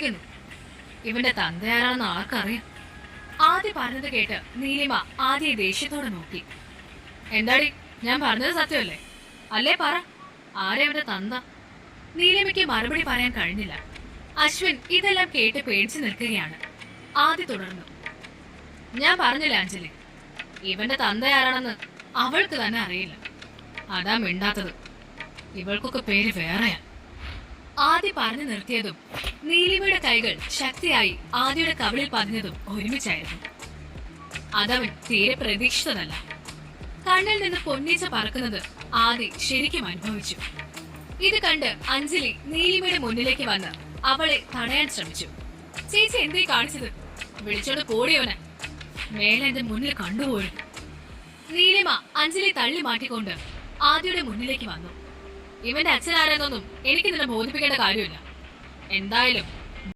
വിളിക്കുന്നു. ഇവന്റെ തന്തയാരാണെന്ന് ആർക്കറിയാം? ആദ്യ പറഞ്ഞത് കേട്ട് നീലിമ ആദ്യ ദേഷ്യത്തോടെ നോക്കി. എന്താടി, ഞാൻ പറഞ്ഞത് സത്യമല്ലേ? അല്ലേ പറ, ആരെ അവന്റെ തന്ത? നീലിമയ്ക്ക് മറുപടി പറയാൻ കഴിഞ്ഞില്ല. അശ്വിൻ ഇതെല്ലാം കേട്ട് പേടിച്ചു നിൽക്കുകയാണ്. ആദ്യ തുടർന്നു. ഞാൻ പറഞ്ഞില്ല അഞ്ജലി, ഇവന്റെ തന്തയാരാണെന്ന് അവൾക്ക് തന്നെ അറിയില്ല. അതാ മിണ്ടാത്തത്. ഇവൾക്കൊക്കെ പേര് വേറെയാ. ആദ്യ പറഞ്ഞു നിർത്തിയതും നീലിമയുടെ കൈകൾ ശക്തിയായി ആദ്യയുടെ കവിളിൽ പതിഞ്ഞതും ഒരുമിച്ചായിരുന്നു. അതവൻ തീരെ പ്രതീക്ഷിച്ചതല്ല. കണ്ണിൽ നിന്ന് പൊന്നീച്ച പറക്കുന്നത് ആദി ശരിക്കും അനുഭവിച്ചു. ഇത് കണ്ട് അഞ്ജലി നീലിമയുടെ മുന്നിലേക്ക് വന്ന് അവളെ തടയാൻ ശ്രമിച്ചു. ചേച്ചി എന്തേ കാണിച്ചത്? വിളിച്ചോണ്ട് പോടിയവനെ, മേലെ എന്റെ മുന്നിൽ കണ്ടുപോരും. നീലിമ അഞ്ജലി തള്ളി മാറ്റിക്കൊണ്ട് ആദിയുടെ മുന്നിലേക്ക് വന്നു. ഇവന്റെ അച്ഛനാരെന്നൊന്നും എനിക്ക് നിന്നെ ബോധിപ്പിക്കേണ്ട കാര്യമില്ല. എന്തായാലും